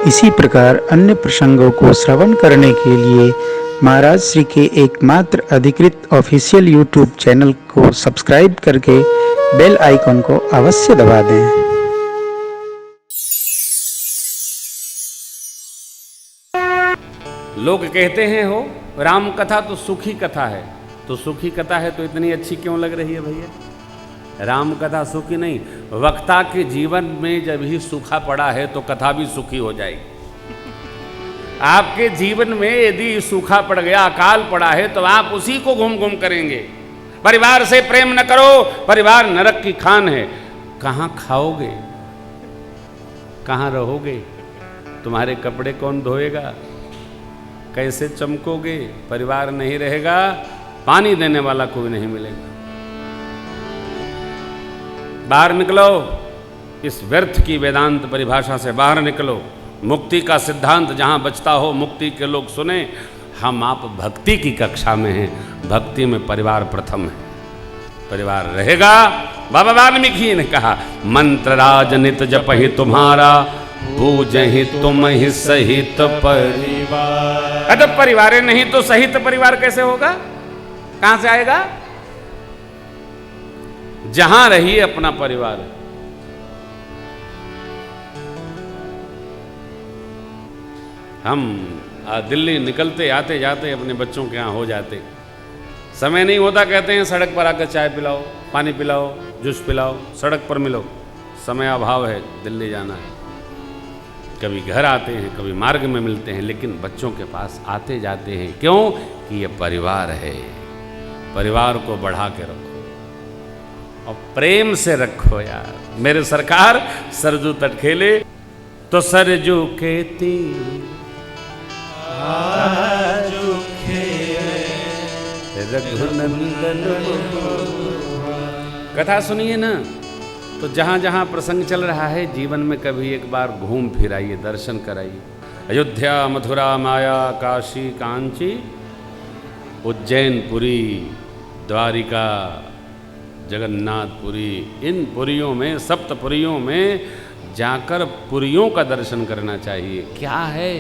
इसी प्रकार अन्य प्रसंगों को श्रवण करने के लिए महाराज श्री के एकमात्र अधिकृत ऑफिशियल यूट्यूब चैनल को सब्सक्राइब करके बेल आइकन को अवश्य दबा दें। लोग कहते हैं हो राम कथा तो सुखी कथा है, तो सुखी कथा है तो इतनी अच्छी क्यों लग रही है भैया? राम कथा सुखी नहीं, वक्ता के जीवन में जब ही सूखा पड़ा है तो कथा भी सुखी हो जाएगी। आपके जीवन में यदि सूखा पड़ गया, अकाल पड़ा है, तो आप उसी को घूम घूम करेंगे। परिवार से प्रेम न करो, परिवार नरक की खान है। कहाँ खाओगे, कहाँ रहोगे, तुम्हारे कपड़े कौन धोएगा, कैसे चमकोगे? परिवार नहीं रहेगा, पानी देने वाला कोई नहीं मिलेगा। बाहर निकलो, इस व्यर्थ की वेदांत परिभाषा से बाहर निकलो। मुक्ति का सिद्धांत जहाँ बचता हो, मुक्ति के लोग सुने। हम आप भक्ति की कक्षा में हैं, भक्ति में परिवार प्रथम है। परिवार रहेगा। बाबा वाल्मीकि ने कहा, मंत्र राजनित जपहि तुम्हारा, पूजहि तुम ही सहित परिवार। अरे परिवार नहीं तो सहित परिवार कैसे होगा? कहां से आएगा? जहां रहिए अपना परिवार। हम दिल्ली निकलते आते जाते अपने बच्चों के यहाँ हो जाते, समय नहीं होता, कहते हैं सड़क पर आकर चाय पिलाओ, पानी पिलाओ, जूस पिलाओ, सड़क पर मिलो। समय अभाव है, दिल्ली जाना है। कभी घर आते हैं, कभी मार्ग में मिलते हैं, लेकिन बच्चों के पास आते जाते हैं। क्यों? कि ये परिवार है। परिवार को बढ़ा के रखो और प्रेम से रखो यार। मेरे सरकार सरजू तट खेले तो सरजू के तीर आजू खेले रघुनंदन। कथा सुनिए ना, तो जहाँ जहाँ प्रसंग चल रहा है जीवन में कभी एक बार घूम फिर आइए, दर्शन कराइए। अयोध्या, मथुरा, माया, काशी, कांची, उज्जैन पुरी, द्वारिका, जगन्नाथपुरी, इन पुरियों में, सप्तपुरियों में जाकर पुरियों का दर्शन करना चाहिए। क्या है,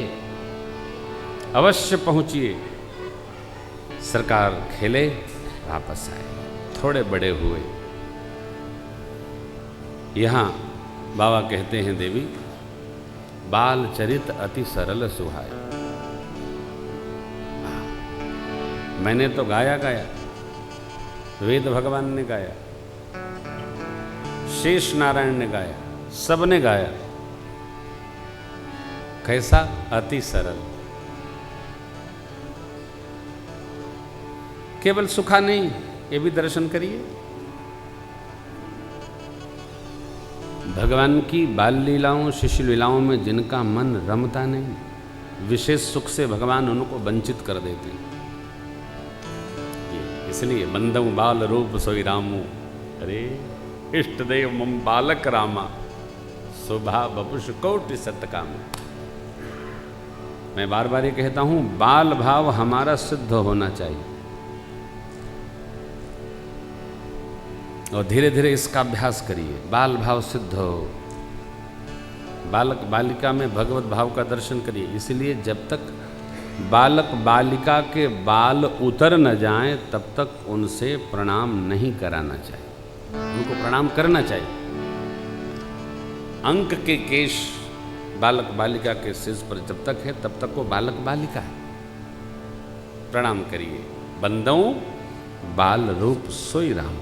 अवश्य पहुँचिए। सरकार खेले, वापस आए, थोड़े बड़े हुए। यहाँ बाबा कहते हैं, देवी बाल चरित अति सरल सुहाए। मैंने तो गाया, वेद भगवान ने गाया, शेष नारायण ने गाया, सबने गाया। कैसा? अति सरल। केवल सुखा नहीं, ये भी दर्शन करिए। भगवान की बाल लीलाओं, शिशु लीलाओं में जिनका मन रमता नहीं, विशेष सुख से भगवान उनको वंचित कर देते हैं। इसलिए बंदम बाल रूप सोई रामू, अरे इष्ट देव मम बालक रामा, शोभा बपुष कोटि सतकाम। मैं बार बार ये कहता हूं, बाल भाव हमारा सिद्ध होना चाहिए और धीरे धीरे इसका अभ्यास करिए। बाल भाव सिद्ध हो, बालक बालिका में भगवत भाव का दर्शन करिए। इसलिए जब तक बालक बालिका के बाल उतर न जाएं, तब तक उनसे प्रणाम नहीं कराना चाहिए। उनको प्रणाम करना चाहिए। अंक के केश बालक बालिका के सिर पर जब तक है, तब तक वो बालक बालिका है। प्रणाम करिए। बंदों बाल रूप सोई राम।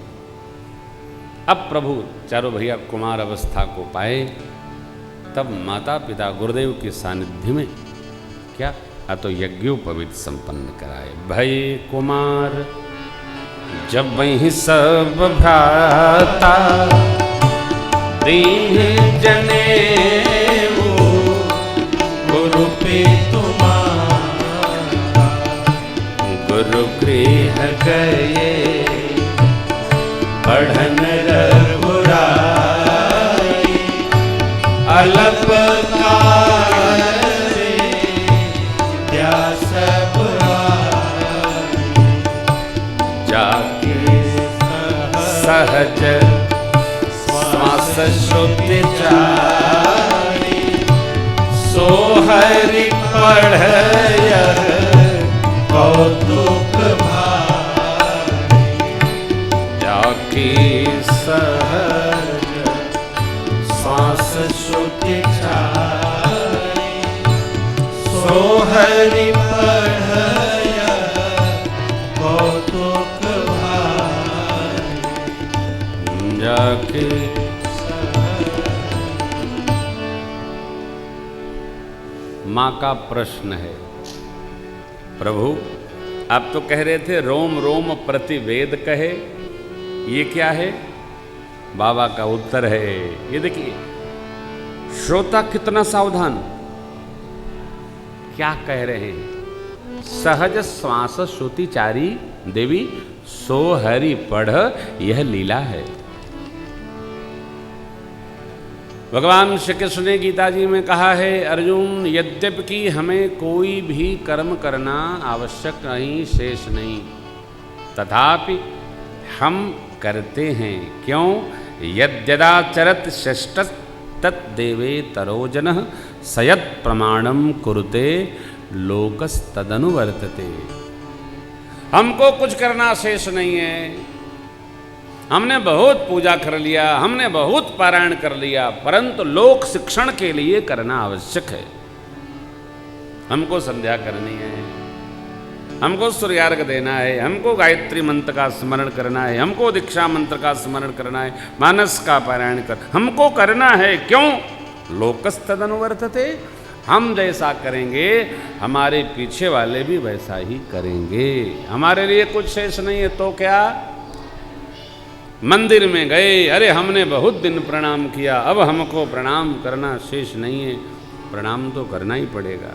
अब प्रभु चारों भैया कुमार अवस्था को पाए, तब माता पिता गुरुदेव के सानिध्य में क्या तो यज्ञोपवीत संपन्न कराए। भय कुमार जब वही सब भ्राता, दीन जने गुरु पे तुम्हारा, गुरु गृह गए पढ़न रघुराई, अलप सहज श्वास शुद्धि चारी, सो हरि पढ़य कौतुक भारी, जाकी सहज श्वास श्रुति छाई, सो हरि पढ़य कौतुक भारी, जाकी माँ का प्रश्न है, प्रभु आप तो कह रहे थे रोम रोम प्रतिवेद कहे, ये क्या है? बाबा का उत्तर है, ये देखिए श्रोता कितना सावधान, क्या कह रहे हैं? सहज श्वास श्रुतिचारी देवी सो हरि पढ़, यह लीला है। भगवान श्री कृष्ण ने गीता जी में कहा है, अर्जुन यद्यपि कि हमें कोई भी कर्म करना आवश्यक नहीं, शेष नहीं, तथापि हम करते हैं। क्यों? यद्यदाचरत शिष्ट तद्देवे तरोजन सयत् प्रमाणम कुरुते लोकस्तदनुवर्तते। हमको कुछ करना शेष नहीं है, हमने बहुत पूजा कर लिया, हमने बहुत पारायण कर लिया, परंतु लोक शिक्षण के लिए करना आवश्यक है। हमको संध्या करनी है, हमको सूर्यार्घ देना है, हमको गायत्री मंत्र का स्मरण करना है, हमको दीक्षा मंत्र का स्मरण करना है, मानस का पारायण कर हमको करना है। क्यों? लोकस्तदनुवर्तते, हम जैसा करेंगे हमारे पीछे वाले भी वैसा ही करेंगे। हमारे लिए कुछ शेष नहीं है तो क्या? मंदिर में गए, अरे हमने बहुत दिन प्रणाम किया, अब हमको प्रणाम करना शेष नहीं है, प्रणाम तो करना ही पड़ेगा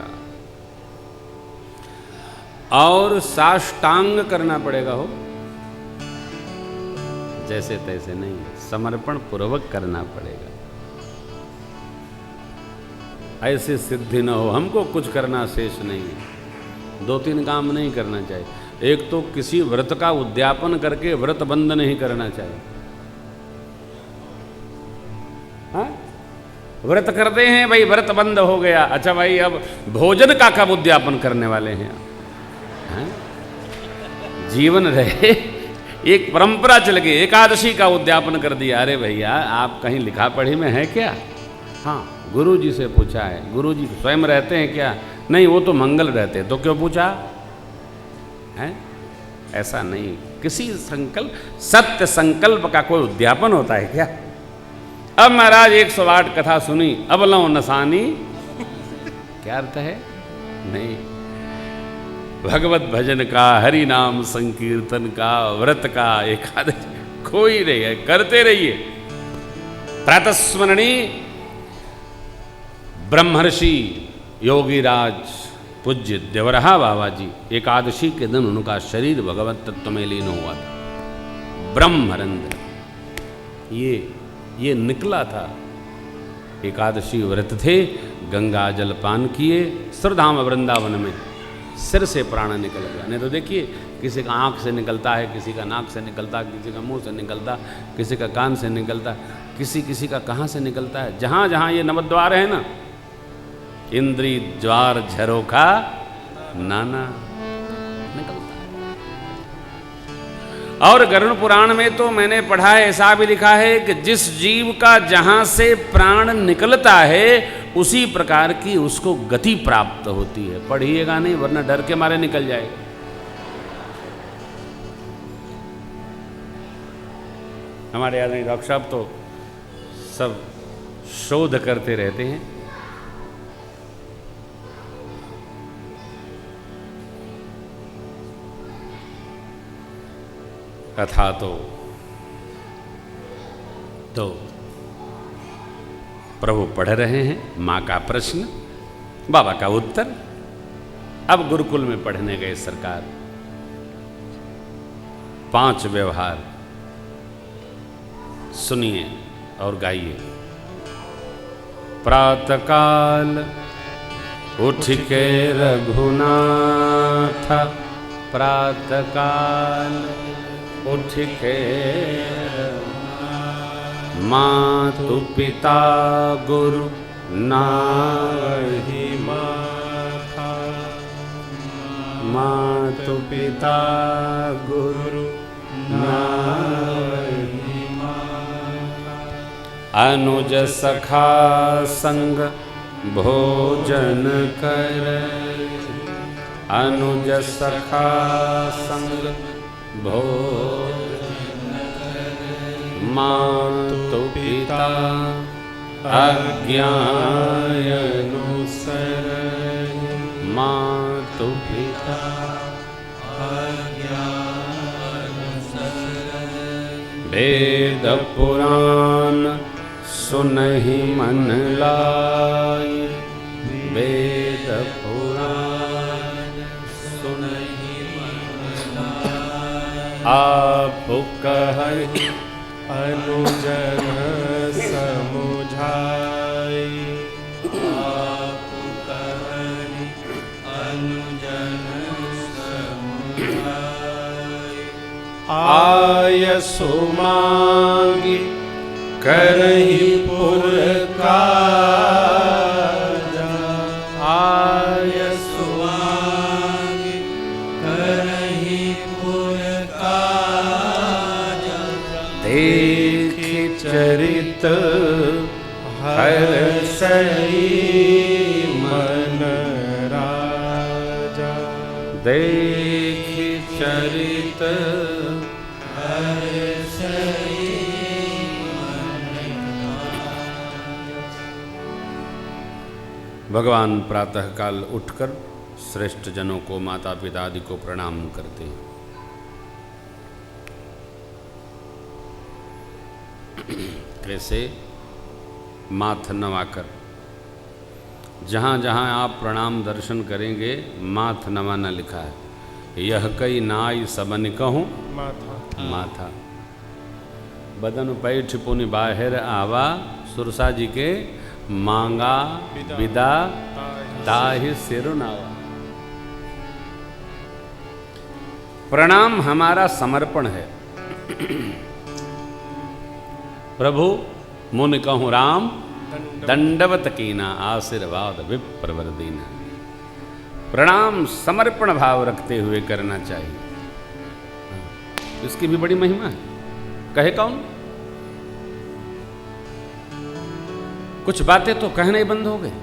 और साष्टांग करना पड़ेगा हो, जैसे तैसे नहीं, समर्पण पूर्वक करना पड़ेगा। ऐसे सिद्धि न हो, हमको कुछ करना शेष नहीं है। 2-3 काम नहीं करना चाहिए। एक तो किसी व्रत का उद्यापन करके व्रत बंद नहीं करना चाहिए। हाँ? व्रत करते हैं भाई, व्रत बंद हो गया, अच्छा भाई अब भोजन का कब उद्यापन करने वाले हैं? हाँ? जीवन रहे, एक परंपरा चल गई, एकादशी का उद्यापन कर दिया। अरे भैया आप कहीं लिखा पढ़ी में है क्या? हाँ, गुरु जी से पूछा है। गुरु जी स्वयं रहते हैं क्या? नहीं, वो तो मंगल रहते हैं। तो क्यों पूछा है? ऐसा नहीं, किसी संकल्प, सत्य संकल्प का कोई उद्यापन होता है क्या? अब महाराज 108 कथा सुनी, अब लो नसानी, क्या अर्थ है? नहीं, भगवत भजन का, हरि नाम संकीर्तन का, व्रत का, एकादशी कोई नहीं है, करते रहिए। प्रातस्मरणी ब्रह्मर्षि योगीराज पूज्य देवरहा बाबा जी, एकादशी के दिन उनका शरीर भगवत तत्व में लीन हुआ था। ब्रह्मरंध्र ये निकला था। एकादशी व्रत थे, गंगा जल पान किए, श्रद्धाम वृंदावन में, सिर से प्राण निकल गया। नहीं तो देखिए किसी का आँख से निकलता है, किसी का नाक से निकलता है, किसी का मुंह से निकलता, किसी का कान से निकलता, किसी का कहाँ से निकलता है। जहाँ जहाँ ये नवद्वार है ना, इंद्री ज्वार झरोखा नाना निकलता है। और गरुड़ पुराण में तो मैंने पढ़ा है, ऐसा भी लिखा है कि जिस जीव का जहां से प्राण निकलता है उसी प्रकार की उसको गति प्राप्त होती है। पढ़िएगा नहीं वरना डर के मारे निकल जाएगा। हमारे आदमी डॉक्टर साहब तो सब शोध करते रहते हैं। कथा तो प्रभु पढ़ रहे हैं, माँ का प्रश्न, बाबा का उत्तर। अब गुरुकुल में पढ़ने गए सरकार। 5 व्यवहार सुनिए और गाइए। प्रातःकाल उठ के रघुनाथ, प्रातःकाल उठ के मातु पिता गुरु नाहि मान, पिता गुरु नाहि माता। अनुज सखा संग भोजन करे, अनुज सखा संग भोजन करे। मातु पिता अज्ञाय अनुसरहि, मातु पिता अज्ञाय अनुसरहि। वेद पुराण सुनहि मन लाइ, वेद पुराण सुनहि मन लाइ। आप कहहि अनुजन समुझाई, आप कहहि अनुजन समुझाई। आयसु मांगी करहि पुर काजा, आयसु मांगी करहि पुर काजा। देख चरित हर्षहि मन राजा, देख चरित हर्षहि मन राजा। भगवान प्रातःकाल उठकर श्रेष्ठ जनों को, माता पिता आदि को प्रणाम करते हैं। कैसे? माथ नवाकर। जहाँ जहाँ आप प्रणाम दर्शन करेंगे माथ नवाना लिखा है। यह कई नाई सबन कहूँ माथा, माथा। बदन पैठ पुनि बाहिर आवा, सुरसा जी के मांगा विदा ताहि सिरुनावा। प्रणाम हमारा समर्पण है। प्रभु मुनि कहूँ राम, दंडवत कीना आशीर्वाद विप्रवर दीना। प्रणाम समर्पण भाव रखते हुए करना चाहिए। इसकी भी बड़ी महिमा है। कहे कौन? कुछ बातें तो कहने ही बंद हो गई।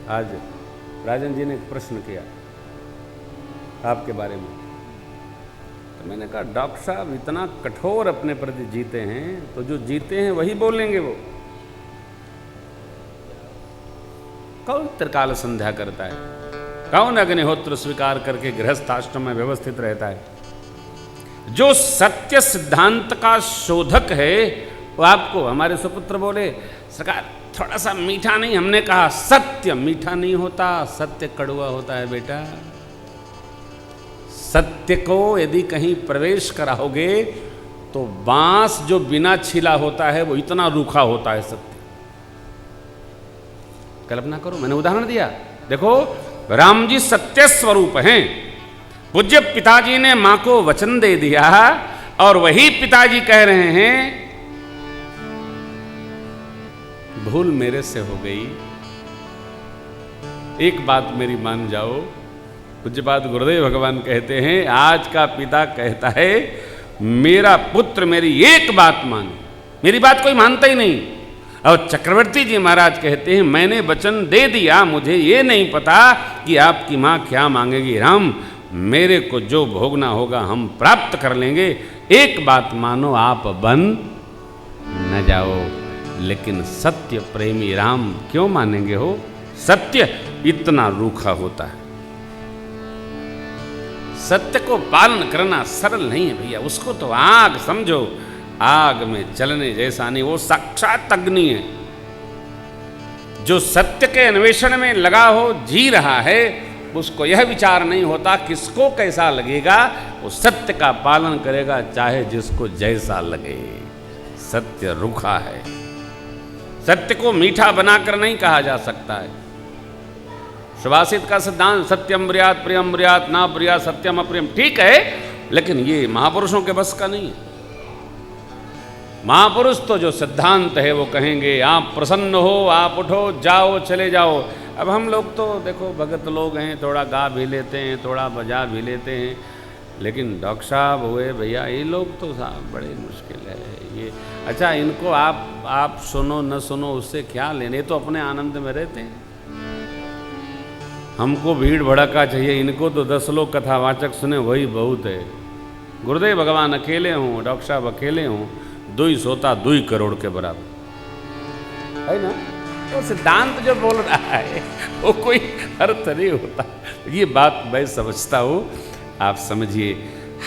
आज राजन जी ने एक प्रश्न किया आपके बारे में। मैंने कहा डॉक्टर साहब इतना कठोर अपने प्रति जीते हैं, तो जो जीते हैं वही बोलेंगे। वो कौन त्रिकाल संध्या करता है? कौन अग्निहोत्र स्वीकार करके गृहस्थ आश्रम में व्यवस्थित रहता है? जो सत्य सिद्धांत का शोधक है वो आपको, हमारे सुपुत्र बोले सरकार थोड़ा सा मीठा नहीं। हमने कहा सत्य मीठा नहीं होता, सत्य कड़वा होता है बेटा। सत्य को यदि कहीं प्रवेश कराओगे तो बांस जो बिना छिला होता है वो इतना रूखा होता है सत्य। कल्पना करो, मैंने उदाहरण दिया। देखो राम जी सत्य स्वरूप हैं। पूज्य पिताजी ने मां को वचन दे दिया और वही पिताजी कह रहे हैं भूल मेरे से हो गई, एक बात मेरी मान जाओ। पूज्यपाद गुरुदेव भगवान कहते हैं आज का पिता कहता है मेरा पुत्र मेरी एक बात माने, मेरी बात कोई मानता ही नहीं। और चक्रवर्ती जी महाराज कहते हैं मैंने वचन दे दिया, मुझे ये नहीं पता कि आपकी माँ क्या मांगेगी। राम मेरे को जो भोगना होगा हम प्राप्त कर लेंगे, एक बात मानो आप बन न जाओ। लेकिन सत्य प्रेमी राम क्यों मानेंगे हो? सत्य इतना रूखा होता है। सत्य को पालन करना सरल नहीं है भैया। उसको तो आग समझो, आग में जलने जैसा नहीं, वो साक्षात अग्नि है। जो सत्य के अन्वेषण में लगा हो, जी रहा है, उसको यह विचार नहीं होता किसको कैसा लगेगा, वो सत्य का पालन करेगा चाहे जिसको जैसा लगे। सत्य रूखा है। सत्य को मीठा बनाकर नहीं कहा जा सकता है। सुभाषित का सिद्धांत सत्यम ब्रियात प्रियम ब्रियात ना ब्रियात सत्यम अप्रियम, ठीक है, लेकिन ये महापुरुषों के बस का नहीं है। महापुरुष तो जो सिद्धांत है वो कहेंगे आप प्रसन्न हो, आप उठो, जाओ, चले जाओ। अब हम लोग तो देखो भगत लोग हैं, थोड़ा गा भी लेते हैं, थोड़ा बजा भी लेते हैं, लेकिन डॉक्टर साहब हुए भैया, ये लोग तो साहब बड़े मुश्किल है ये। अच्छा, इनको आप सुनो न सुनो उससे क्या लेने, तो अपने आनंद में रहते हैं। हमको भीड़ भड़का चाहिए, इनको तो 10 लोग कथावाचक सुने वही बहुत है। गुरुदेव भगवान अकेले हों, डॉक्टर साहब अकेले हों, 2 सोता 2 करोड़ के बराबर है ना। तो सिद्धांत जो बोल रहा है वो कोई अर्थ नहीं होता। ये बात मैं समझता हूँ, आप समझिए।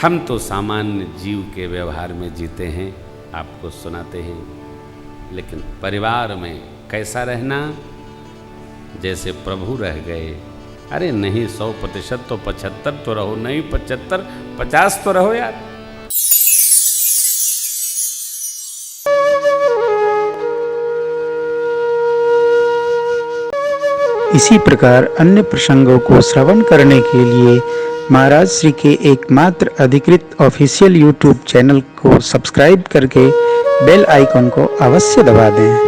हम तो सामान्य जीव के व्यवहार में जीते हैं, आपको सुनाते हैं, लेकिन परिवार में कैसा रहना, जैसे प्रभु रह गए। अरे नहीं 100% तो 75 तो रहो, नहीं 75 50 तो रहो यार। इसी प्रकार अन्य प्रसंगों को श्रवण करने के लिए महाराज श्री के एकमात्र अधिकृत ऑफिशियल यूट्यूब चैनल को सब्सक्राइब करके बेल आइकन को अवश्य दबा दें।